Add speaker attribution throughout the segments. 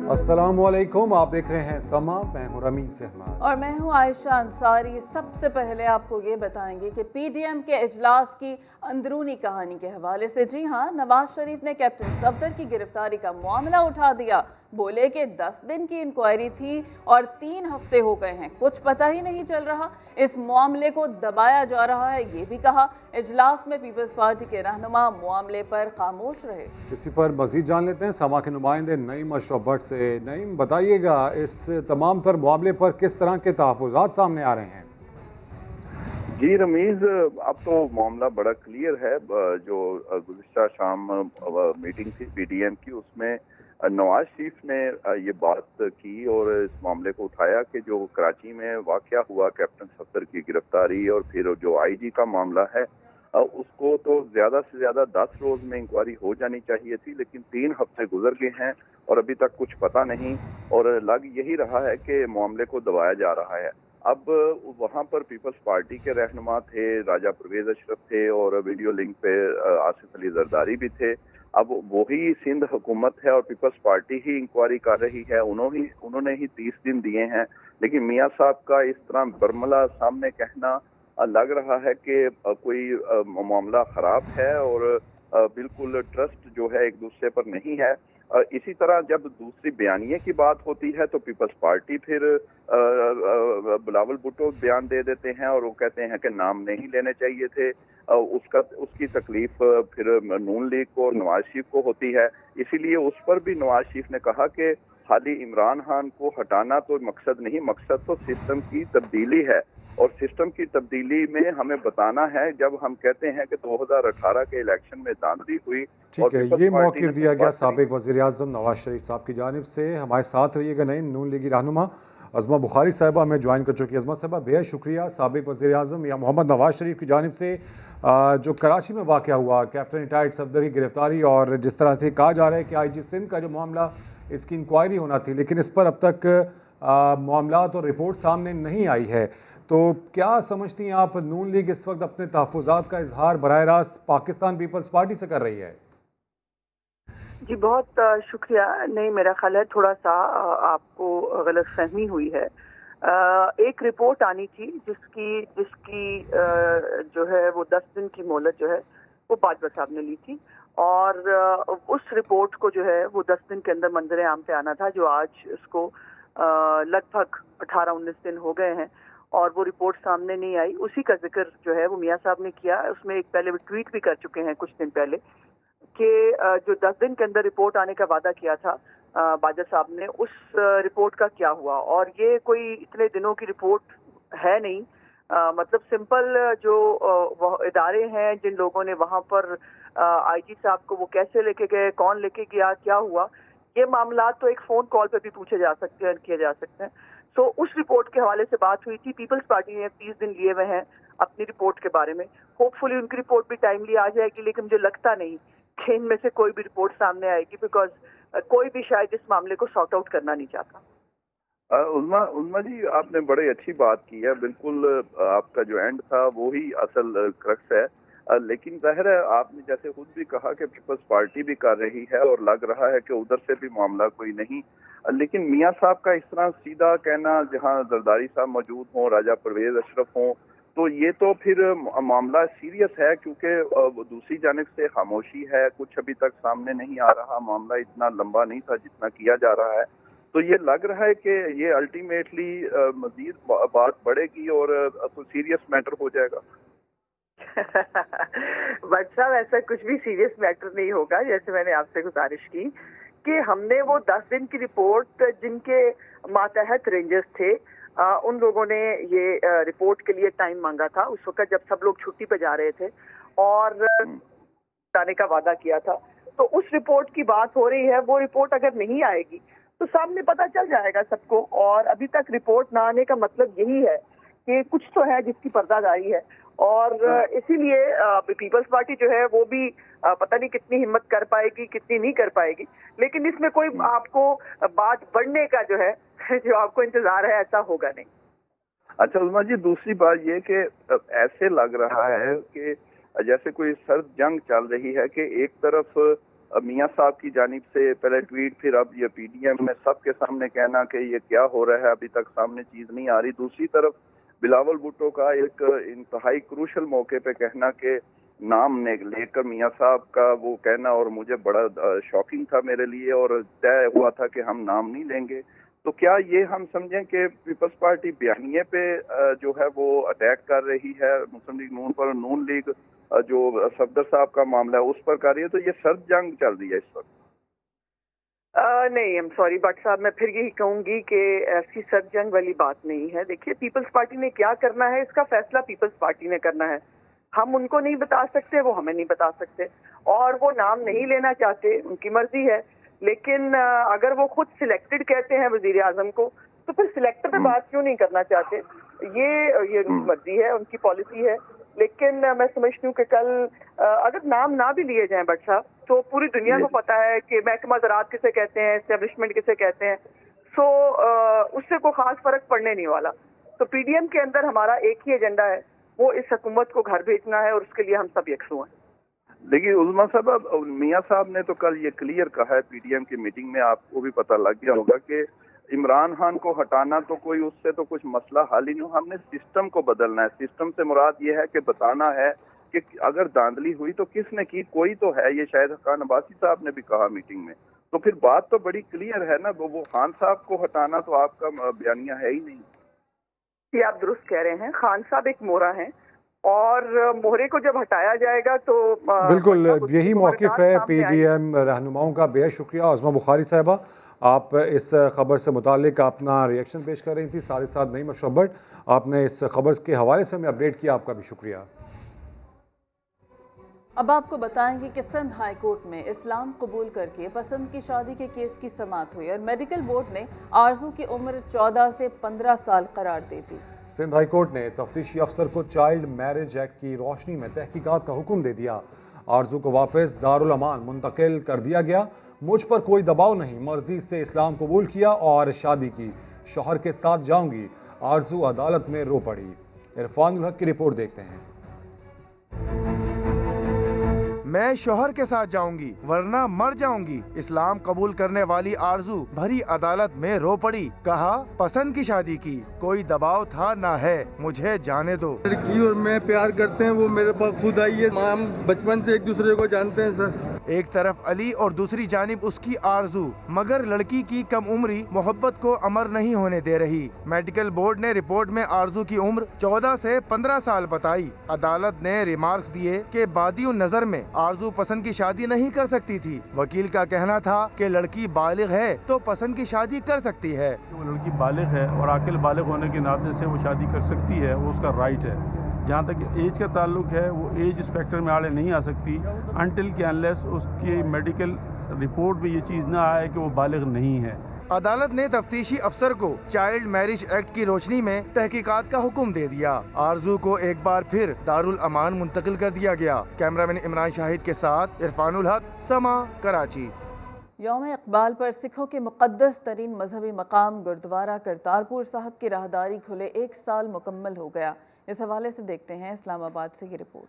Speaker 1: अस्सलामुअलैकुम, आप देख रहे हैं समा। मैं हूं रमीज अहमद
Speaker 2: और मैं हूं आयशा अंसारी। सबसे पहले आपको ये बताएंगे कि पीडीएम के इजलास की अंदरूनी कहानी के हवाले से। जी हां, नवाज शरीफ ने कैप्टन सफदर की गिरफ्तारी का मामला उठा दिया। बोले कि 10 दिन की इंक्वायरी थी और 3 हफ्ते हो गए हैं, कुछ पता ही नहीं चल रहा। इस मामले को दबाया जा रहा है, ये भी कहा। इजलास में पीपल्स पार्टी के रहनुमा मामले पर खामोश रहे।
Speaker 1: इसी पर मजीद जान लेते हैं समा के नुमाइंदे नईम अशरफ भट्ट से। नईम, बताइएगा इस तमाम तर मामले पर किस तरह के तहफ़्फ़ुज़ात सामने आ रहे हैं?
Speaker 3: जी रमीज, अब तो मामला बड़ा क्लियर है। जो गुज़िश्ता शाम मीटिंग थी पीडीएम की, उसमें नवाज शरीफ ने ये बात की और इस मामले को उठाया कि जो कराची में वाक़या हुआ कैप्टन सफदर की गिरफ्तारी और फिर जो आईजी का मामला है, उसको तो ज़्यादा से ज़्यादा 10 रोज़ में इंक्वायरी हो जानी चाहिए थी, लेकिन 3 हफ्ते गुजर गए हैं और अभी तक कुछ पता नहीं। और लग यही रहा है कि मामले को दबाया जा रहा है। अब वहां पर पीपल्स पार्टी के रहनुमा थे, राजा परवेज अशरफ थे और वीडियो लिंक पे आसिफ अली जरदारी भी थे। अब वही सिंध हुकूमत है और पीपल्स पार्टी ही इंक्वायरी कर रही है। उन्होंने ही 30 दिन दिए हैं, लेकिन मियां साहब का इस तरह बरमला सामने कहना लग रहा है कि कोई मामला खराब है और बिल्कुल ट्रस्ट जो है एक दूसरे पर नहीं है। इसी तरह जब दूसरी बयानिए की बात होती है तो पीपल्स पार्टी फिर बिलावल भुट्टो बयान दे देते हैं और वो कहते हैं कि नाम नहीं लेने चाहिए थे। उसकी तकलीफ फिर नून लीग को और नवाज शरीफ को होती है। इसीलिए उस पर भी नवाज शरीफ ने कहा कि खाली इमरान खान को हटाना तो मकसद नहीं, मकसद तो सिस्टम की तब्दीली है। और सिस्टम की तब्दीली में हमें बताना है, जब हम कहते हैं कि 2018 के इलेक्शन में धांधली हुई और
Speaker 1: ठीक है,
Speaker 3: पीपल्स
Speaker 1: ये
Speaker 3: पार्टी
Speaker 1: मौक़िफ़
Speaker 3: ने
Speaker 1: दिया गया
Speaker 3: सरबराह
Speaker 1: साबिक़ वज़ीर-ए-आज़म नवाज शरीफ साहब की जानिब से। हमारे साथ रहिएगा। नईम, नून लीगी रहनुमा अज़मा बुखारी साहिबा हमें ज्वाइन कर चुकी है। अज़मा साहिबा, बेहद शुक्रिया। साबिक़ वज़ीर-ए-आज़म या मोहम्मद नवाज शरीफ की जानिब से जो कराची में वाक़या हुआ, कैप्टन रिटायर्ड सफदर की गिरफ्तारी और जिस तरह से कहा जा रहा है कि आईजी सिंध का जो मामला, इसकी इंक्वायरी होना थी, लेकिन इस पर अब तक मामलात और रिपोर्ट सामने नहीं आई है। तो क्या समझती हैं आप, नून लीग इस वक्त अपने तहफ़्फ़ुज़ात का इजहार बराह रास्त पाकिस्तान पीपल्स पार्टी से कर रही है?
Speaker 4: जी बहुत शुक्रिया। नहीं, मेरा ख्याल है थोड़ा सा आपको गलतफहमी हुई है। एक रिपोर्ट आनी थी जिसकी जिसकी जो है वो 10 दिन की मोहलत जो है वो बाजवा साहब ने ली थी और उस रिपोर्ट को जो है वो 10 दिन के अंदर मंजर आम पे आना था, जो आज उसको लगभग 18-19 दिन हो गए हैं और वो रिपोर्ट सामने नहीं आई। उसी का जिक्र जो है वो मियां साहब ने किया। उसमें एक पहले वो ट्वीट भी कर चुके हैं कुछ दिन पहले कि जो 10 दिन के अंदर रिपोर्ट आने का वादा किया था बाजवा साहब ने, उस रिपोर्ट का क्या हुआ। और ये कोई इतने दिनों की रिपोर्ट है नहीं। मतलब सिंपल जो इदारे हैं, जिन लोगों ने वहां पर आईजी साहब को वो कैसे लेके गए, कौन लेके गया, क्या हुआ, ये मामला तो एक फोन कॉल पे भी पूछे जा सकते हैं, किए जा सकते हैं। तो उस रिपोर्ट के हवाले से बात हुई थी। पीपल्स पार्टी ने 30 दिन लिए हुए हैं अपनी रिपोर्ट के बारे में। होपफुली उनकी रिपोर्ट भी टाइमली आ जाएगी, लेकिन मुझे लगता नहीं कि इनमें से कोई भी रिपोर्ट सामने आएगी, बिकॉज कोई भी शायद इस मामले को सॉर्ट आउट करना नहीं चाहता।
Speaker 3: उल्मा उल्मा जी, आपने बड़ी अच्छी बात की है। बिल्कुल आपका जो एंड था वो ही असल क्रक्स है। लेकिन जाहिर है, आपने जैसे खुद भी कहा कि पीपल्स पार्टी भी कर रही है और लग रहा है कि उधर से भी मामला कोई नहीं। लेकिन मियां साहब का इस तरह सीधा कहना, जहां जरदारी साहब मौजूद हों, राजा परवेज अशरफ हों, तो ये तो फिर मामला सीरियस है, क्योंकि दूसरी जानिब से खामोशी है, कुछ अभी तक सामने नहीं आ रहा। मामला इतना लंबा नहीं था जितना किया जा रहा है। तो ये लग रहा है कि ये अल्टीमेटली मजीद बात बढ़ेगी और कोई सीरियस मैटर हो जाएगा।
Speaker 4: बट साहब, ऐसा कुछ भी सीरियस मैटर नहीं होगा। जैसे मैंने आपसे गुजारिश की कि हमने वो 10 दिन की रिपोर्ट, जिनके मातहत रेंजर्स थे, उन लोगों ने ये रिपोर्ट के लिए टाइम मांगा था उस वक्त जब सब लोग छुट्टी पे जा रहे थे और आने का वादा किया था। तो उस रिपोर्ट की बात हो रही है। वो रिपोर्ट अगर नहीं आएगी तो सामने पता चल जाएगा सबको। और अभी तक रिपोर्ट ना आने का मतलब यही है कि कुछ तो है जिसकी पर्दादारी है। और इसीलिए पीपल्स पार्टी जो है वो भी पता नहीं कितनी हिम्मत कर पाएगी, कितनी नहीं कर पाएगी। लेकिन इसमें कोई आपको बात बढ़ने का जो है जो आपको इंतजार है, ऐसा होगा नहीं।
Speaker 3: अच्छा उल्मा जी, दूसरी बात ये कि ऐसे लग रहा है कि जैसे कोई सर्द जंग चल रही है कि एक तरफ मियां साहब की जानिब से पहले ट्वीट, फिर अब ये पीडीएम में सबके सामने कहना कि ये क्या हो रहा है, अभी तक सामने चीज नहीं आ रही। दूसरी तरफ बिलावल भुट्टो का एक इंतहाई क्रूशल मौके पे कहना कि नाम लेकर मियां साहब का वो कहना, और मुझे बड़ा शॉकिंग था मेरे लिए, और तय हुआ था कि हम नाम नहीं लेंगे। तो क्या ये हम समझें कि पीपल्स पार्टी बयानिए पे जो है वो अटैक कर रही है मुस्लिम लीग नून पर, नून लीग जो सफदर साहब का मामला है उस पर कर रही है, तो ये सर्द जंग चल रही है इस वक्त?
Speaker 4: नहीं, आई एम सॉरी बट साहब, मैं फिर यही कहूंगी कि ऐसी सर्द जंग वाली बात नहीं है। देखिए, पीपल्स पार्टी ने क्या करना है इसका फैसला पीपल्स पार्टी ने करना है। हम उनको नहीं बता सकते, वो हमें नहीं बता सकते, और वो नाम नहीं लेना चाहते, उनकी मर्जी है। लेकिन अगर वो खुद सिलेक्टेड कहते हैं वजीर आजम को, तो फिर सिलेक्टर पे बात क्यों नहीं करना चाहते? ये उनकी मर्जी है, उनकी पॉलिसी है। लेकिन मैं समझती हूँ कि कल अगर नाम ना भी लिए जाएं बट साहब, तो पूरी दुनिया को पता है कि महकमा ज़राअत किसे कहते हैं, एस्टेब्लिशमेंट किसे कहते हैं। सो उससे कोई खास फर्क पड़ने नहीं वाला। तो पीडीएम के अंदर हमारा एक ही एजेंडा है, वो इस हुकूमत को घर भेजना है, और उसके लिए हम सब यकसू हैं।
Speaker 3: देखिए उज़मा साहब, अब मियां साहब ने तो कल ये क्लियर कहा है पीडीएम की मीटिंग में, आपको भी पता लग गया होगा कि इमरान खान को हटाना तो कोई उससे तो कुछ मसला हल ही नहीं, हमने सिस्टम को बदलना है। सिस्टम से मुराद ये है कि बताना है कि अगर धांधली हुई तो किसने की, कोई तो है। ये शायद खान अब्बासी साहब ने भी कहा मीटिंग में, तो फिर बात तो बड़ी क्लियर है ना। वो खान साहब को हटाना तो आपका बयानिया है ही नहीं।
Speaker 4: ये आप दुरुस्त कह रहे हैं, खान साहब एक मोहरा हैं, और मोहरे को जब हटाया जाएगा तो
Speaker 1: बिल्कुल यही मौक़िफ़ है पीडीएम रहनुमाओं का। बेहद शुक्रिया अज़मा बुखारी साहिबा, आप इस खबर से मुतालिक अपना रिएक्शन पेश कर रही थी। साथ ही साथ नईम अशरफ, आपने इस खबर के हवाले से हमें अपडेट किया, आपका भी शुक्रिया।
Speaker 2: अब आपको बताएंगे कि सिंध हाई कोर्ट में इस्लाम कबूल करके पसंद की शादी के केस की समाअत हुई और मेडिकल बोर्ड ने आरजू की उम्र 14 से 15 साल करार दे दी।
Speaker 1: सिंध हाई कोर्ट ने तफ्तीशी अफसर को चाइल्ड मैरिज एक्ट की रोशनी में तहकीकात का हुक्म दे दिया। आरजू को वापस दारुल अमान मुंतकिल कर दिया गया। मुझ पर कोई दबाव नहीं, मर्जी से इस्लाम कबूल किया और शादी की, शौहर के साथ जाऊंगी। आरजू अदालत में रो पड़ी। इरफानुल हक की रिपोर्ट देखते हैं।
Speaker 5: मैं शौहर के साथ जाऊंगी वरना मर जाऊंगी, इस्लाम कबूल करने वाली आरजू भरी अदालत में रो पड़ी। कहा पसंद की शादी की, कोई दबाव था ना है, मुझे जाने दो।
Speaker 6: लड़की और मैं प्यार करते हैं, वो मेरे पास खुद आई है, हम बचपन से एक दूसरे को जानते हैं सर।
Speaker 5: एक तरफ अली और दूसरी जानिब उसकी आरजू, मगर लड़की की कम उम्री मोहब्बत को अमर नहीं होने दे रही। मेडिकल बोर्ड ने रिपोर्ट में आरजू की उम्र 14 से 15 साल बताई। अदालत ने रिमार्क्स दिए कि बादियों नजर में आरजू पसंद की शादी नहीं कर सकती थी। वकील का कहना था कि लड़की बालिग है तो पसंद की शादी कर सकती है।
Speaker 7: वो लड़की बालिग है और आकिल बालिग होने के नाते से वो शादी कर सकती है, वो उसका राइट है। जहाँ तक एज का ताल्लुक है, वो एज इस फैक्टर में आड़े नहीं आ सकती अनटिल कि अनलेस उसकी मेडिकल रिपोर्ट में ये चीज़ ना आए कि वो बालिग नहीं है।
Speaker 5: अदालत ने तफ्तीशी अफसर को चाइल्ड मैरिज एक्ट की रोशनी में तहकीकात का हुक्म दे दिया। आरजू को एक बार फिर दारुल अमान मुंतकिल कर दिया गया। कैमरामैन इमरान शाहिद के साथ इरफानुल हक, समा, कराची।
Speaker 2: यौम इकबाल पर सिखों के मुक़द्दस तरीन मजहबी मकाम गुरुद्वारा करतारपुर साहब की राहदारी खुले 1 साल मुकम्मल हो गया। इस हवाले से देखते हैं इस्लामाबाद से ये रिपोर्ट।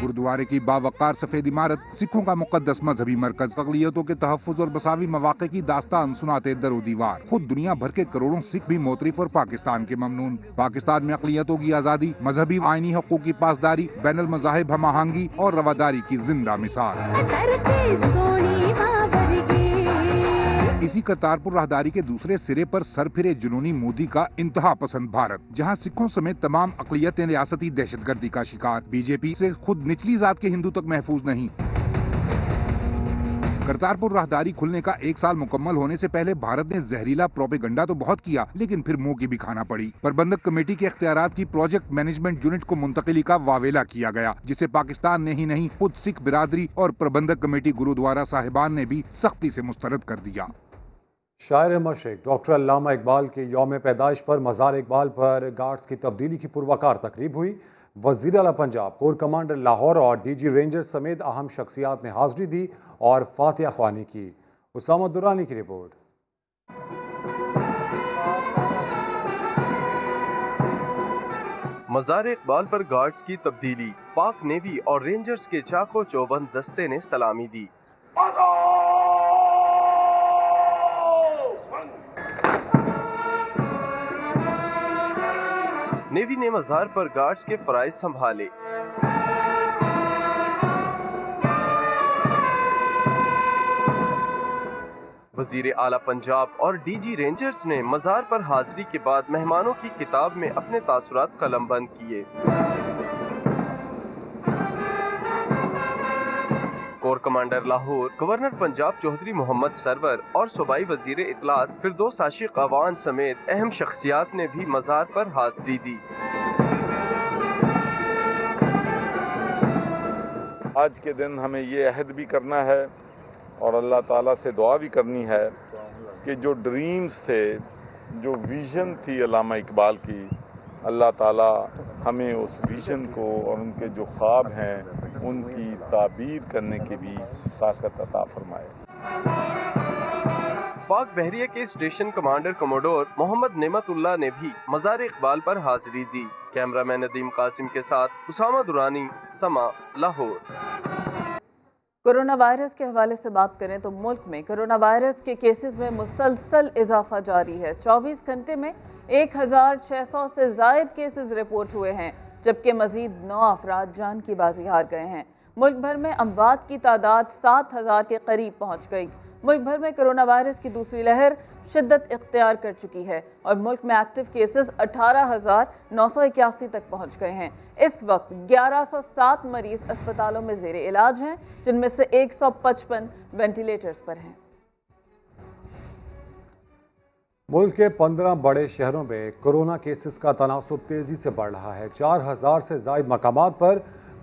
Speaker 8: गुरुद्वारे की बावकार सफेद इमारत सिखों का मुकद्दस मजहबी मरकज, अक़लियतों के तहफ़्फ़ुज़ और मसावी मवाक़े की दास्तान सुनाते दरो दीवार। खुद दुनिया भर के करोड़ों सिख भी मोतरिफ और पाकिस्तान के ममनून। पाकिस्तान में अक़लियतों की आज़ादी, मजहबी आइनी हक़ूक़ की पासदारी, बैनुल मज़ाहिब हम आहंगी और रवादारी की जिंदा मिसाल। इसी करतारपुर राहदारी के दूसरे सिरे पर सर फिरे जुनूनी मोदी का इंतहा पसंद भारत, जहां सिखों समेत तमाम अक़लियतें रियासती दहशतगर्दी का शिकार। बीजेपी से खुद निचली जात के हिंदू तक महफूज नहीं। करतारपुर राहदारी खुलने का 1 साल मुकम्मल होने से पहले भारत ने जहरीला प्रोपेगंडा तो बहुत किया, लेकिन फिर मुंह की भी खाना पड़ी। प्रबंधक कमेटी के इख्तियारात की प्रोजेक्ट मैनेजमेंट यूनिट को मुंतकिली का वावेला किया गया, जिसे पाकिस्तान ने ही नहीं खुद सिख बिरादरी और प्रबंधक कमेटी गुरुद्वारा साहिबान ने भी सख्ती से मुस्तरद कर दिया।
Speaker 1: शायर मशरिक डॉक्टर अल्लामा इकबाल के यौम पैदाइश पर मज़ार इकबाल पर गार्ड्स की तब्दीली की पुरवकार तकरीब हुई। वज़ीर आला पंजाब, कोर कमांडर लाहौर और डीजी रेंजर समेत अहम शख्सियात ने हाज़िरी दी और फातिहा ख्वानी की। उसामा दुरानी की रिपोर्ट।
Speaker 9: मज़ार इकबाल पर गार्ड्स की तब्दीली, पाक नेवी और रेंजर्स के चाको चौबंद दस्ते ने सलामी दी। नेवी ने मज़ार पर गार्ड्स के फराइज संभाले। वजीर आला पंजाब और डीजी रेंजर्स ने मज़ार पर हाजिरी के बाद मेहमानों की किताब में अपने तासुरात कलमबंद किए। Core commander Lahore, governor Punjab Chaudhry Mohammad Sarwar और सूबाई वजीर इत्तलात फिरदौस आशिक अवान समेत अहम शख्सियात ने भी मज़ार पर हाजिरी दी।
Speaker 10: आज के दिन हमें ये अहद भी करना है और अल्लाह ताला से दुआ भी करनी है कि जो ड्रीम्स थे, जो विजन थी अल्लामा इकबाल की, अल्लाह ताला हमें उस विजन को और उनके जो ख्वाब हैं उनकी ताबीर करने की भी साकत अता फरमाए।
Speaker 9: पाक बहरिया के station commander commodore Mohammad Nematullah ने भी मज़ार इकबाल पर हाजिरी दी। कैमरामैन नदीम कासिम के साथ उसामा दुरानी, समा, लाहौर।
Speaker 2: कोरोना वायरस के हवाले से बात करें तो मुल्क में कोरोना वायरस के केसेस में मुसलसल इजाफा जारी है। 24 घंटे में 1600 से ज़ायद केसेस रिपोर्ट हुए हैं, जबकि मजीद 9 अफराद जान की बाजी हार गए हैं। मुल्क भर में अमवात की तादाद 7000 के करीब पहुँच गई। मुल्क भर में कोरोना वायरस की दूसरी लहर शिद्दत इख्तियार कर चुकी है और मुल्क में एक्टिव केसेस 18,981 तक पहुंच गए हैं। इस वक्त 1107 मरीज अस्पतालों में ज़ेरे इलाज हैं, जिनमें से 155 वेंटिलेटर्स पर हैं।
Speaker 1: मुल्क के 15 बड़े शहरों में कोरोना केसेस का तनासुब तेजी से बढ़ रहा है। 4000 से ज़ायद मकामात पर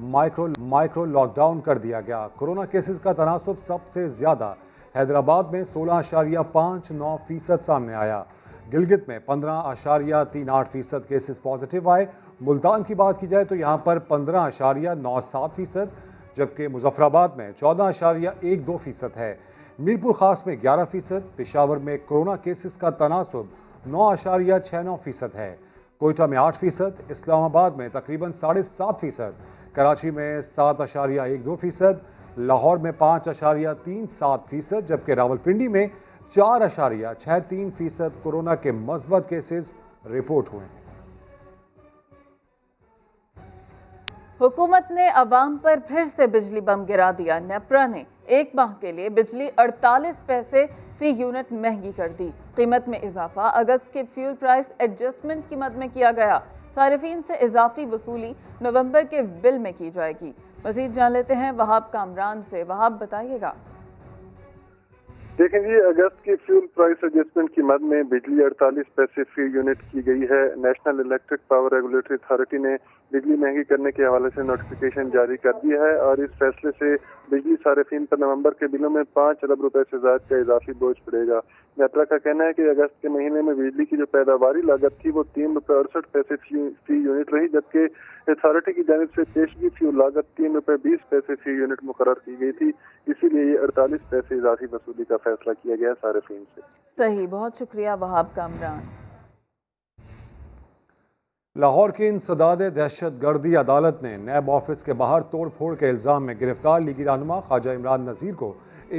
Speaker 1: माइक्रो लॉकडाउन कर दिया गया। कोरोना केसेस का तनासुब सबसे ज़्यादा हैदराबाद में 16.59% सामने आया। गिलगित में 15.38% केसेस पॉजिटिव आए। मुल्तान की बात की जाए तो यहाँ पर 15.97%, जबकि मुजफ्फराबाद में 14.12% है। मीरपुर खास में 11%। पेशावर में कोरोना केसेस का तनासुब 9.69% है। कोयटा में 8%। इस्लामाबाद में तकरीबन 7.5%। कराची में 7.12%। लाहौर में 5.37%, जबकि रावलपिंडी में 4.63% कोरोना के मस्बत केसेस रिपोर्ट हुए हैं।
Speaker 2: हुकूमत ने अवाम पर फिर से बिजली बम गिरा दिया। नेपरा ने एक माह के लिए बिजली 48 पैसे फी यूनिट महंगी कर दी। कीमत में इजाफा अगस्त के फ्यूल प्राइस एडजस्टमेंट की मद में किया गया। सारिफीन से इजाफी वसूली नवंबर के बिल में की जाएगी। मजीद जान लेते हैं वहाब कामरान से। वहाब बताइएगा।
Speaker 11: देखें जी, अगस्त की फ्यूल प्राइस एडजस्टमेंट की मद में बिजली 48 पैसे फी यूनिट की गई है। National electric power regulatory authority ने बिजली महंगी करने के हवाले से नोटिफिकेशन जारी कर दी है और इस फैसले से बिजली सारिफीन पर नवंबर के बिलों में 5 अरब रुपए से ज्यादा का इजाफी बोझ पड़ेगा। नेपरा का कहना है कि अगस्त के महीने में बिजली की जो पैदावारी लागत थी वो 3 रुपए 68 पैसे फी यूनिट रही, जबकि अथॉरिटी की जानिब से पेशगी फ्यूल लागत 3 रुपए 20 पैसे फी यूनिट मुकर्रर की गई थी। इसीलिए ये 48 पैसे इजाफी वसूली का फैसला किया गया सारिफीन से।
Speaker 2: सही, बहुत शुक्रिया वहाब कामरान।
Speaker 1: लाहौर की इंसदाद दहशत गर्दी अदालत ने नैब ऑफिस के बाहर तोड़ फोड़ के इल्ज़ाम में गिरफ्तार लीगी रहनुमा ख्वाजा इमरान नज़ीर को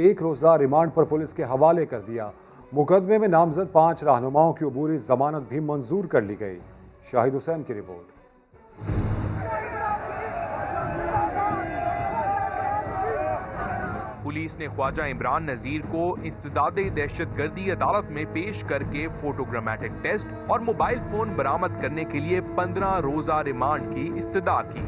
Speaker 1: 1 रोज़ा रिमांड पर पुलिस के हवाले कर दिया। मुकदमे में नामजद 5 रहनुमाओं की अबूरी जमानत भी मंजूर कर ली गई। शाहिद हुसैन की रिपोर्ट।
Speaker 12: पुलिस ने ख्वाजा इमरान नज़ीर को इंसदादे दहशतगर्दी अदालत में पेश करके फोटोग्रामेटिक टेस्ट और मोबाइल फोन बरामद करने के लिए 15 रोजा रिमांड की इस्तदा की।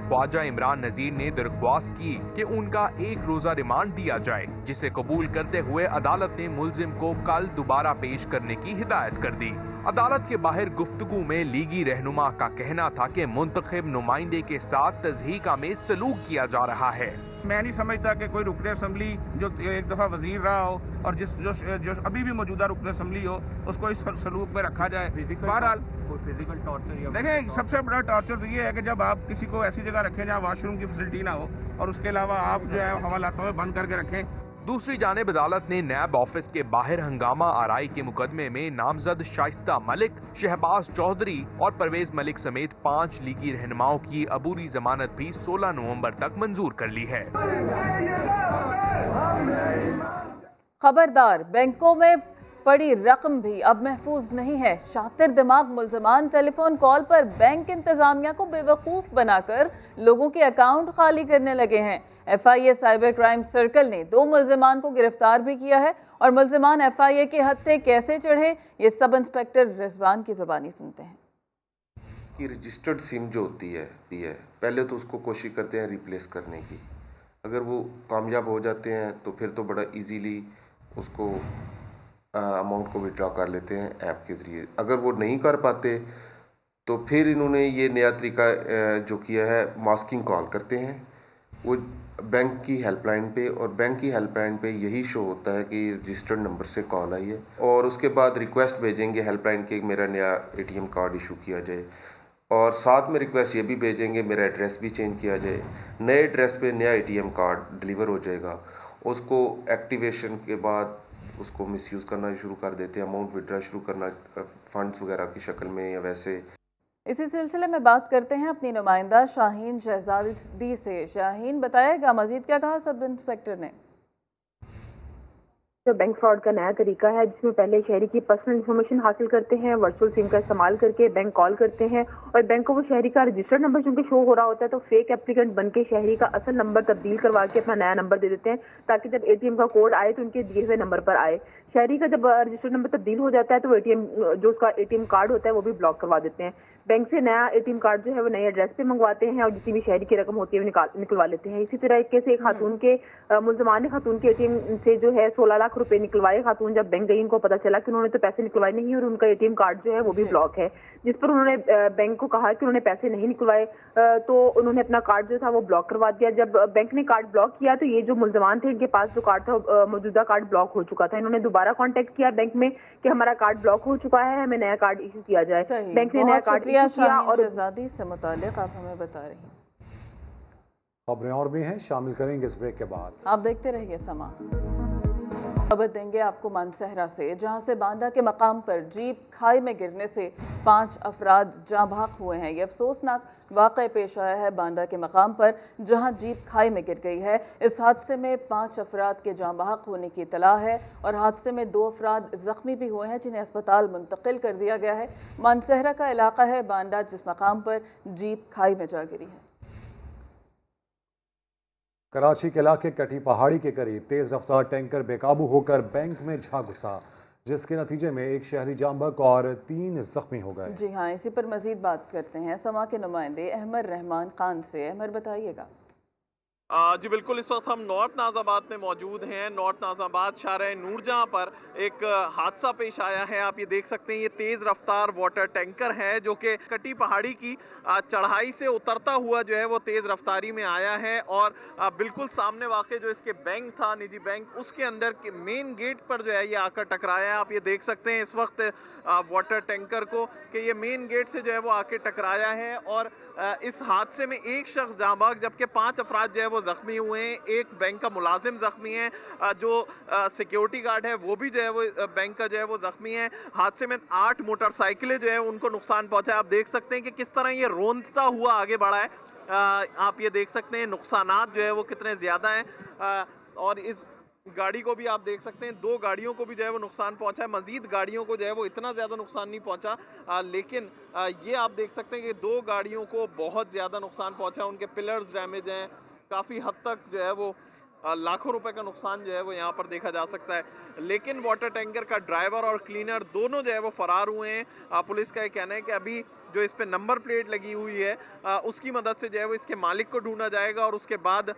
Speaker 12: ख्वाजा इमरान नज़ीर ने दरख्वास्त की कि उनका 1 रोजा रिमांड दिया जाए, जिसे कबूल करते हुए अदालत ने मुल्जिम को कल दोबारा पेश करने की हिदायत कर दी। अदालत के बाहर गुफ्तगू में लीगी रहनुमा का कहना था कि मुंतखब नुमाइंदे के साथ तज़हीका में सलूक किया जा रहा है।
Speaker 13: मैं नहीं समझता कि कोई रुकन असम्बली जो एक दफ़ा वजीर रहा हो और जो अभी भी मौजूदा रुकन असम्बली हो उसको इस सलूक में रखा जाए। बहरहाल फिजिकल टॉर्चर, देखें सबसे बड़ा टॉर्चर तो ये है कि जब आप किसी को ऐसी जगह रखें जहाँ वाशरूम की फैसिलिटी ना हो और उसके अलावा आप जो है हवालातों में बंद करके रखें।
Speaker 12: दूसरी जानिब अदालत ने नैब ऑफिस के बाहर हंगामा आराई के मुकदमे में नामजद शाइस्ता मलिक, शहबाज चौधरी और परवेज मलिक समेत 5 लीगी रहनुमाओं की अबूरी जमानत भी 16 नवंबर तक मंजूर कर ली है।
Speaker 2: खबरदार, बैंकों में पड़ी रकम भी अब महफूज नहीं है। शातिर दिमाग मुल्ज़िमान टेलीफोन कॉल पर बैंक इंतजामिया को बेवकूफ़ बनाकर लोगों के अकाउंट खाली करने लगे हैं। FIA साइबर क्राइम सर्कल ने 2 मुल्ज़िमान को गिरफ्तार भी किया है और मुल्ज़िमान FIA के हत्थे कैसे चढ़े, ये सब इंस्पेक्टर रिजवान की ज़बानी सुनते हैं।
Speaker 14: कि रजिस्टर्ड सिम जो होती है पहले तो उसको कोशिश करते हैं रिप्लेस करने की। अगर वो कामयाब हो जाते हैं तो फिर तो बड़ा इजीली उसको अमाउंट को विड्रॉ कर लेते हैं ऐप के ज़रिए। अगर वो नहीं कर पाते तो फिर इन्होंने ये नया तरीका जो किया है, मास्किंग कॉल करते हैं वो बैंक की हेल्पलाइन पे, और बैंक की हेल्पलाइन पे यही शो होता है कि रजिस्टर्ड नंबर से कॉल आई है, और उसके बाद रिक्वेस्ट भेजेंगे हेल्पलाइन के मेरा नया ATM कार्ड इशू किया जाए, और साथ में रिक्वेस्ट ये भी भेजेंगे मेरा एड्रेस भी चेंज किया जाए। नए एड्रेस पे नया ATM कार्ड डिलीवर हो जाएगा। उसको एक्टिवेशन के बाद उसको मिसयूज़ करना शुरू कर देते हैं, अमाउंट विड्रॉ शुरू करना फंड्स वगैरह की शक्ल में या वैसे।
Speaker 2: इसी सिलसिले में बात करते हैं अपनी नुमाइंदा शाहीन शहजादी से। शाहीन, बताएगा मजीद क्या कहा सब इंस्पेक्टर ने?
Speaker 15: जो बैंक फ्रॉड का नया तरीका है जिसमें पहले शहरी की पर्सनल इन्फॉर्मेशन हासिल करते हैं, वर्चुअल सिम का इस्तेमाल करके बैंक कॉल करते हैं और बैंक को वो शहरी का रजिस्टर्ड नंबर चूंकि शो हो रहा होता है तो फेक एप्लीकेंट बन के शहरी का असल नंबर तब्दील करवा के अपना नया नंबर दे देते हैं ताकि जब ATM का कोड आए तो उनके दिए हुए नंबर पर आए। शहरी का जब रजिस्टर्ड नंबर तब्दील हो जाता है तो वो जो उसका ATM कार्ड होता है वो भी ब्लॉक करवा देते हैं। बैंक से नया ATM कार्ड जो है वो नए एड्रेस पे मंगवाते हैं और जितनी भी शहरी की रकम होती है वो निकलवा लेते हैं। इसी तरीके से एक खातून के मुल्ज़िमान खातून के ATM से जो है 16 लाख रुपए निकलवाए। खातून जब बैंक गई उनको पता चला कि उन्होंने तो पैसे निकलवाए नहीं और उनका ATM कार्ड जो है वो भी ब्लॉक है, जिस पर उन्होंने बैंक को कहा कि उन्होंने पैसे नहीं निकलवाए तो उन्होंने अपना कार्ड जो था वो ब्लॉक करवा दिया। जब बैंक ने कार्ड ब्लॉक किया तो ये जो मुल्ज़िमान थे इनके पास जो कार्ड था मौजूदा कार्ड ब्लॉक हो चुका था। इन्होंने दोबारा कॉन्टेक्ट किया बैंक में कि हमारा कार्ड ब्लॉक हो चुका है, हमें नया कार्ड इशू किया जाए। बैंक ने नया कार्ड इशू किया और
Speaker 2: शहजादी से मुताल्लिक आप हमें बता रही हैं।
Speaker 1: खबरें और भी हैं, शामिल करेंगे इस ब्रेक के बाद।
Speaker 2: आप देखते रहिए समा। खबर देंगे आपको मानसहरा से, जहां से बांदा के मकाम पर जीप खाई में गिरने से 5 अफराद जाँ भाग हुए हैं। ये अफसोसनाक वाक़या पेश आया है बांदा के मकाम पर, जहां जीप खाई में गिर गई है। इस हादसे में 5 अफराद के जाँ भाग होने की इतला है और हादसे में 2 अफराद ज़ख्मी भी हुए हैं जिन्हें अस्पताल मुंतकिल कर दिया गया है। मानसहरा का इलाका है बांदा जिस मकाम पर जीप खाई में जा गिरी है।
Speaker 1: कराची के इलाके कटी पहाड़ी के करीब तेज रफ्तार टैंकर बेकाबू होकर बैंक में जा घुसा, जिसके नतीजे में एक शहरी जांबक और 3 जख्मी हो गए।
Speaker 2: जी हाँ, इसी पर मजीद बात करते हैं समा के नुमाइंदे अहमद रहमान खान से। अहमद, बताइएगा।
Speaker 16: जी बिल्कुल, इस वक्त हम नॉर्थ नाज़ाबाद में मौजूद हैं। नॉर्थ नाज़ाबाद शाहराह नूरजहां पर एक हादसा पेश आया है। आप ये देख सकते हैं, ये तेज़ रफ्तार वाटर टैंकर है जो कि कटी पहाड़ी की चढ़ाई से उतरता हुआ जो है वो तेज़ रफ्तारी में आया है और बिल्कुल सामने वाक़ जो इसके बैंक था, निजी बैंक, उसके अंदर के मेन गेट पर जो है ये आकर टकराया है। आप ये देख सकते हैं इस वक्त वाटर टैंकर को कि ये मेन गेट से जो है वो आके टकराया है और इस हादसे में एक शख्स जाँ भाग जबकि 5 अफराद जो है वो ज़ख्मी हुए हैं। एक बैंक का मुलाजिम ज़ख्मी है, जो सिक्योरिटी गार्ड है वो भी जो है वो बैंक का जो है वो ज़ख्मी है। हादसे में 8 मोटरसाइकिलें जो है उनको नुकसान पहुंचा है। आप देख सकते हैं कि किस तरह ये रोंदता हुआ आगे बढ़ा है। आप ये देख सकते हैं नुकसानात जो है वो कितने ज़्यादा हैं और इस गाड़ी को भी आप देख सकते हैं, 2 गाड़ियों को भी जो है वो नुकसान पहुंचा है। मजीद गाड़ियों को जो है वो इतना ज़्यादा नुकसान नहीं पहुंचा, लेकिन ये आप देख सकते हैं कि 2 गाड़ियों को बहुत ज़्यादा नुकसान पहुंचा है। उनके पिलर्स डैमेज हैं, काफ़ी हद तक जो है वो लाखों रुपए का नुकसान जो है वो यहाँ पर देखा जा सकता है। लेकिन वाटर टैंकर का ड्राइवर और क्लीनर दोनों जो है वो फरार हुए हैं। पुलिस का ये कहना है कि अभी जो इस पे नंबर प्लेट लगी हुई है उसकी मदद से जो है वो इसके मालिक को ढूंढा जाएगा और उसके बाद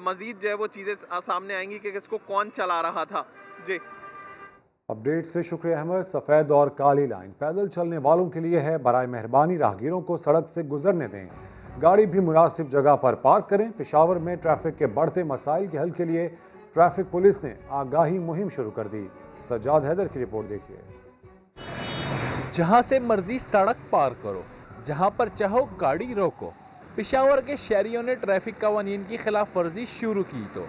Speaker 16: मजीद जो है वो चीज़ें सामने आएंगी कि इसको कौन चला रहा था। जी,
Speaker 1: अपडेट्स के शुक्रिया अहमद। सफ़ेद और काली लाइन पैदल चलने वालों के लिए है, बराए मेहरबानी राहगीरों को सड़क से गुजरने दें, गाड़ी भी मुनासिब जगह पर पार्क करें। पेशावर में ट्रैफिक के बढ़ते मसाइल के हल के लिए ट्रैफिक पुलिस ने आगाही मुहिम शुरू कर दी। सज्जाद हैदर की रिपोर्ट देखिए।
Speaker 17: जहां से मर्जी सड़क पार करो, जहां पर चाहो गाड़ी रोको। पेशावर के शहरियों ने ट्रैफिक कवानीन की खिलाफ वर्जी शुरू की तो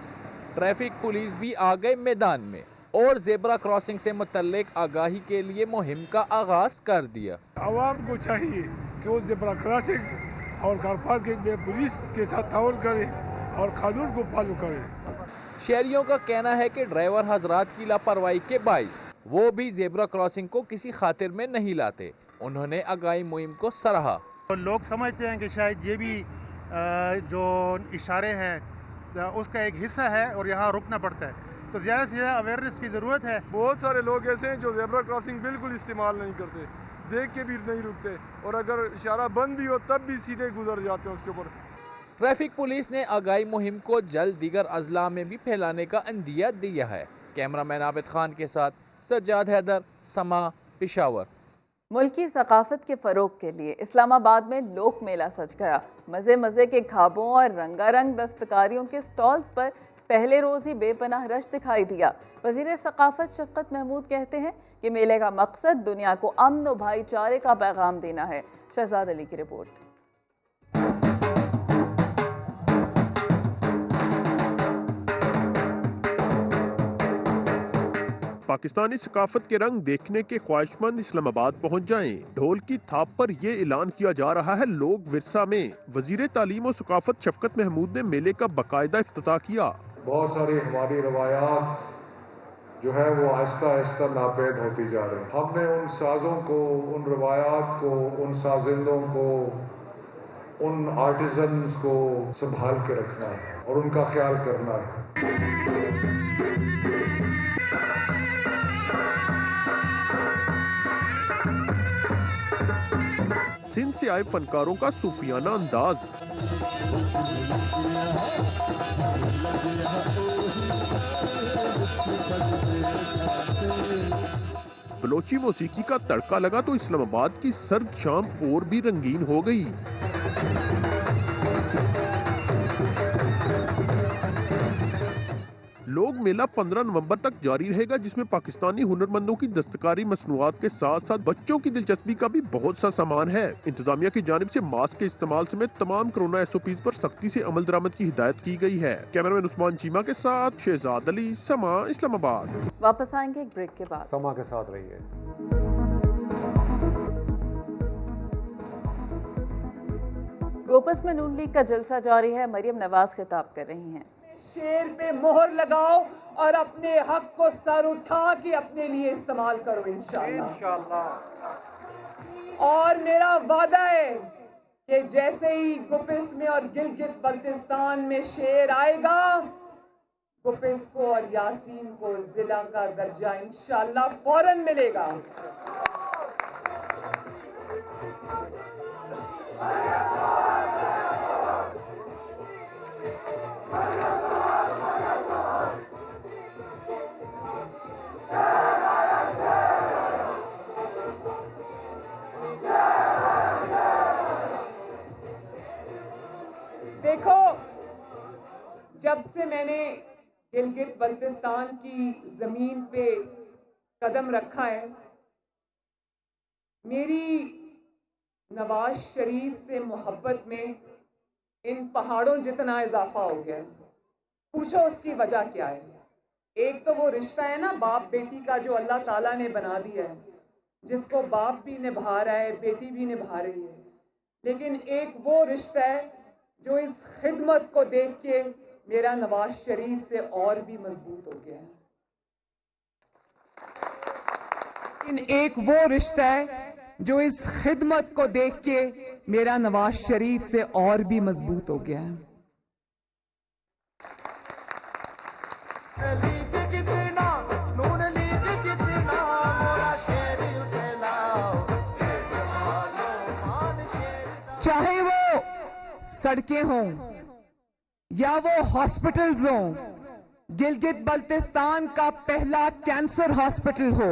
Speaker 17: ट्रैफिक पुलिस भी आ गए मैदान में और जेब्रा क्रॉसिंग से मुतल्लिक आगाही के लिए मुहिम का आगाज कर दिया।
Speaker 18: आवाम को चाहिए कि वो जेब्रा क्रॉसिंग और कार पार्किंग में पुलिस के साथ ताउन करे और कानून को फॉलो करे।
Speaker 17: शहरियों का कहना है कि ड्राइवर हजरात की लापरवाही के बाइस वो भी जेब्रा क्रॉसिंग को किसी खातिर में नहीं लाते। उन्होंने आगाही मुहिम को सराहा।
Speaker 19: लोग समझते हैं कि शायद ये भी जो इशारे हैं उसका एक हिस्सा है और यहाँ रुकना पड़ता है, तो ज़्यादा से ज़्यादा अवेयरनेस की ज़रूरत है।
Speaker 18: बहुत सारे लोग ऐसे हैं जो जेब्रा क्रॉसिंग बिल्कुल इस्तेमाल नहीं करते, देख के भी नहीं रुकते, और अगर इशारा बंद भी हो तब भी सीधे गुजर जाते हैं उसके ऊपर।
Speaker 17: ट्रैफिक पुलिस ने आगाही मुहिम को जल्द दीगर अजला में भी फैलाने का अंदिया दिया है। कैमरामैन आबिद खान के साथ सज्जाद हैदर, समा, पेशावर।
Speaker 2: मुल्की सकाफत के फ़रोग के लिए इस्लामाबाद में लोक मेला सज गया। मज़े मज़े के खाबों और रंगारंग दस्तकारियों के स्टॉल्स पर पहले रोज़ ही बेपनाह रश दिखाई दिया। वज़ीर सकाफत शफ़क़त महमूद कहते हैं कि मेले का मकसद दुनिया को अमन और भाईचारे का पैगाम देना है। शहजाद अली की रिपोर्ट।
Speaker 20: पाकिस्तानी सकाफत के रंग देखने के ख्वाहिशमंद इस्लामाबाद पहुंच जाएं। ढोल की थाप पर ये ऐलान किया जा रहा है लोक विरसा में। वजीर तालीम और सकाफत शफ़क़त महमूद ने मेले का बाकायदा इफ्तिताह किया।
Speaker 21: बहुत सारी हमारी रवायात जो है वो आहिस्ता आहिस्ता नापैद होती जा रही। हमने उन साजों को, उन रवायात को, उन साजिंदों को, उन आर्टिजन्स को संभाल के रखना है और उनका ख्याल करना है।
Speaker 20: सिंध से आए फनकारों का सूफियाना अंदाज, बलोची मौसीकी का तड़का लगा तो इस्लामाबाद की सर्द शाम और भी रंगीन हो गई। लोक मेला 15 नवंबर तक जारी रहेगा, जिसमें पाकिस्तानी हुनरमंदों की दस्तकारी मसनूआत के साथ साथ बच्चों की दिलचस्पी का भी बहुत सा सामान है। इंतजामिया की जानिब से मास्क के इस्तेमाल समेत तमाम कोरोना SOPs पर सख्ती से अमल दरामद की हिदायत की गई है। कैमरामैन उस्मान चीमा के साथ शहजाद अली, समा, इस्लामाबाद।
Speaker 2: वापस आएंगे एक ब्रेक के बाद।
Speaker 1: समा के साथ रहिए।
Speaker 2: गोपस में नून लीग का जलसा जारी है। मरियम नवाज खिताब कर रही हैं।
Speaker 22: शेर पे मोहर लगाओ और अपने हक को सर उठा के अपने लिए इस्तेमाल करो इंशाअल्लाह। और मेरा वादा है कि जैसे ही गुपिस में और गिलगित बल्तिस्तान में शेर आएगा, गुपिस को और यासीन को जिला का दर्जा इंशाअल्लाह फौरन मिलेगा। देखो, जब से मैंने गिलगित बल्तिस्तान की जमीन पे कदम रखा है, मेरी नवाज शरीफ से मोहब्बत में इन पहाड़ों जितना इजाफा हो गया है। पूछो उसकी वजह क्या है। एक तो वो रिश्ता है ना बाप बेटी का जो अल्लाह ताला ने बना दिया है, जिसको बाप भी निभा रहा है, बेटी भी निभा रही है। लेकिन एक वो रिश्ता है जो इस खिदमत को देख के मेरा नवाज शरीफ से और भी मजबूत हो गया है।
Speaker 23: एक वो रिश्ता है जो इस खिदमत को देख के मेरा नवाज शरीफ से और भी मजबूत हो गया है। चाहे वो सड़कें हों या वो हॉस्पिटल्स हों, गिलगित बल्तिस्तान का पहला कैंसर हॉस्पिटल हो,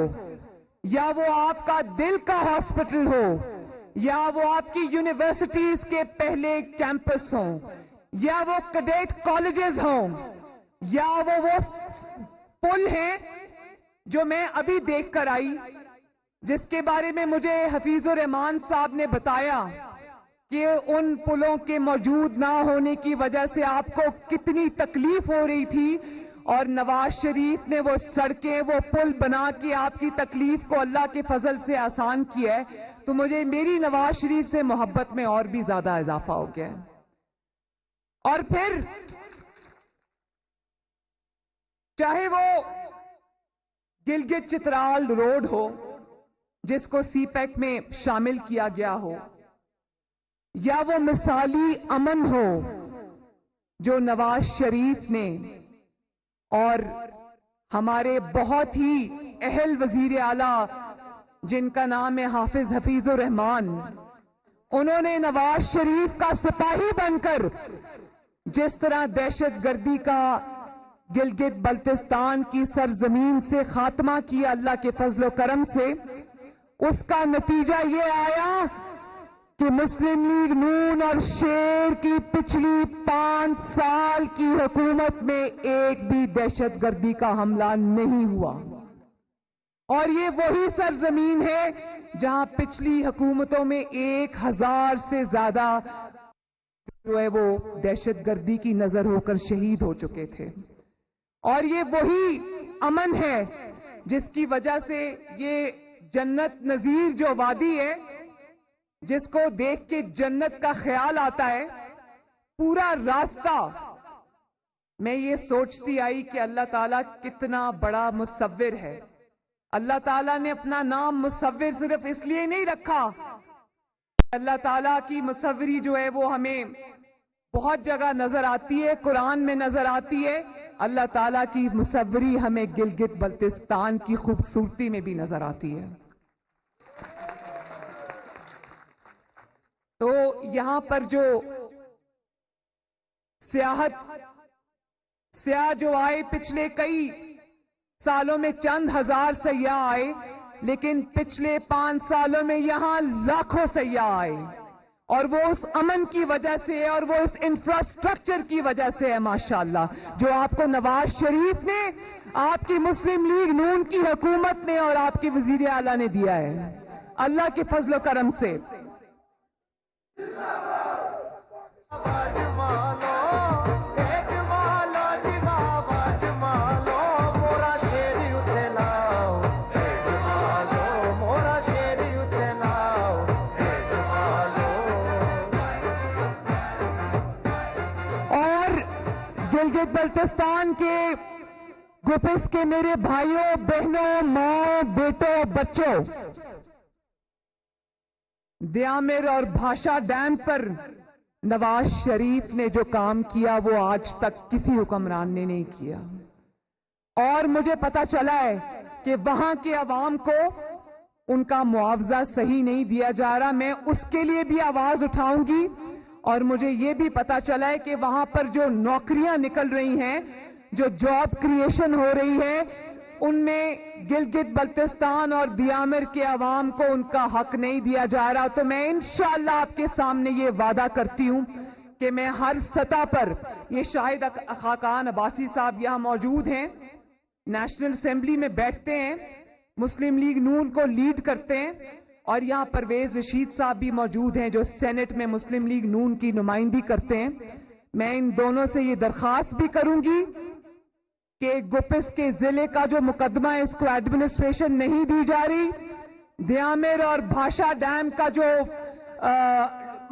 Speaker 23: या वो आपका दिल का हॉस्पिटल हो, या वो आपकी यूनिवर्सिटीज के पहले कैंपस हों, या वो कैडेट कॉलेजेस हों, या वो पुल हैं जो मैं अभी देख कर आई, जिसके बारे में मुझे हफीजुर रहमान साहब ने बताया कि उन पुलों के मौजूद ना होने की वजह से आपको कितनी तकलीफ हो रही थी, और नवाज शरीफ ने वो सड़कें, वो पुल बना के आपकी तकलीफ को अल्लाह के फजल से आसान किया है, तो मुझे मेरी नवाज शरीफ से मोहब्बत में और भी ज्यादा इजाफा हो गया है। और फिर चाहे वो गिलगित चित्राल रोड हो जिसको सीपैक में शामिल किया गया हो, या वो मिसाली अमन हो जो नवाज शरीफ ने और हमारे बहुत ही अहल वजीर आला जिनका नाम है हाफिज हफीजुर रहमान, उन्होंने नवाज शरीफ का सिपाही बनकर जिस तरह दहशतगर्दी का गिलगित बल्तिस्तान की सरजमीन से खात्मा किया अल्लाह के फजलो करम से, उसका नतीजा ये आया कि मुस्लिम लीग नून और शेर की पिछली 5 साल की हुकूमत में एक भी दहशतगर्दी का हमला नहीं हुआ। और ये वही सरजमीन है जहां पिछली हुकूमतों में 1000 से ज्यादा जो है वो दहशतगर्दी की नजर होकर शहीद हो चुके थे। और ये वही अमन है जिसकी वजह से ये जन्नत नजीर जो वादी है, जिसको देख के जन्नत का ख्याल आता है, पूरा रास्ता मैं ये सोचती आई कि अल्लाह ताला कितना बड़ा मुसव्विर है। अल्लाह ताला ने अपना नाम मुसव्विर सिर्फ इसलिए नहीं रखा, अल्लाह ताला की मुसव्विरी जो है वो हमें बहुत जगह नजर आती है, कुरान में नजर आती है। अल्लाह ताला की मुसव्विरी हमें गिलगित बल्तिस्तान की खूबसूरती में भी नजर आती है। तो यहां पर जो सयाह जो आए, पिछले कई सालों में चंद हजार सयाह आए, लेकिन पिछले 5 सालों में यहां लाखों सयाह आए, और वो उस अमन की वजह से है और वो उस इंफ्रास्ट्रक्चर की वजह से है माशाल्लाह, जो आपको नवाज शरीफ ने, आपकी मुस्लिम लीग नून की हुकूमत ने और आपके वजीर आला ने दिया है अल्लाह के फजलो करम से। गिलगित बल्तिस्तान के गुपिस के मेरे भाइयों बहनों, माओ बेटों, बच्चों, दियामिर और भाषा डैम पर नवाज शरीफ ने जो काम किया वो आज तक किसी हुक्मरान ने नहीं किया। और मुझे पता चला है कि वहां के अवाम को उनका मुआवजा सही नहीं दिया जा रहा। मैं उसके लिए भी आवाज उठाऊंगी। और मुझे ये भी पता चला है कि वहां पर जो नौकरियां निकल रही हैं, जो जॉब क्रिएशन हो रही है, उनमें गिलगित बल्तिस्तान और दियामिर के अवाम को उनका हक नहीं दिया जा रहा। तो मैं इंशाअल्लाह आपके सामने ये वादा करती हूं कि मैं हर सतह पर, ये शाहिद खाकान अब्बासी साहब यहां मौजूद हैं, नेशनल असेंबली में बैठते हैं, मुस्लिम लीग नून को लीड करते हैं, और यहां परवेज रशीद साहब भी मौजूद हैं जो सेनेट में मुस्लिम लीग नून की नुमाइंदगी करते हैं। मैं इन दोनों से ये दरखास्त भी करूंगी कि गुपिस के जिले का जो मुकदमा है इसको एडमिनिस्ट्रेशन नहीं दी जा रही, दियामिर और भाषा डैम का जो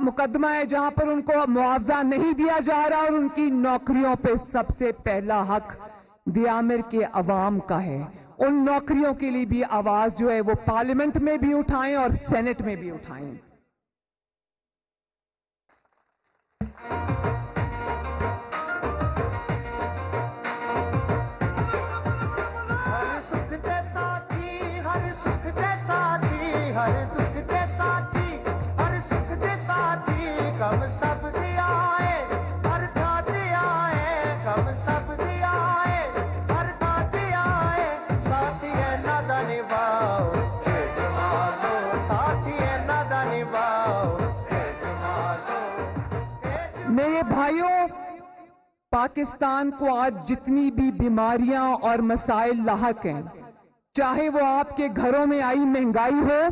Speaker 23: मुकदमा है जहां पर उनको मुआवजा नहीं दिया जा रहा और उनकी नौकरियों पे सबसे पहला हक दियामिर के अवाम का है, उन नौकरियों के लिए भी आवाज जो है वो पार्लियामेंट में भी उठाएं और सेनेट में भी उठाएं।
Speaker 3: हर सुख के साथी, हर सुख के साथी, हर दुख के साथी, हर सुख के साथी, कम सब दिया है, हर था दिया है, कम सब दिया है, हर था दिया है, साथी है नादा निभाओ, साथी है नादा निभाओ।
Speaker 23: मेरे भाइयों, पाकिस्तान को आज जितनी भी बीमारियां और मसाइल लाहक हैं, चाहे वो आपके घरों में आई महंगाई हो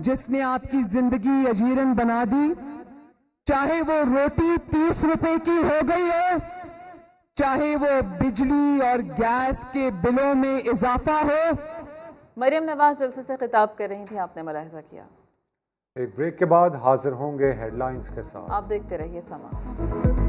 Speaker 23: जिसने आपकी जिंदगी अजीरन बना दी, चाहे वो रोटी 30 रुपए की हो गई हो, चाहे वो बिजली और गैस के बिलों में इजाफा हो।
Speaker 2: मरियम नवाज जलसे से खिताब कर रही थी, आपने मुलाहिजा किया।
Speaker 1: एक ब्रेक के बाद हाजिर होंगे हेडलाइंस के साथ।
Speaker 2: आप देखते रहिए समा।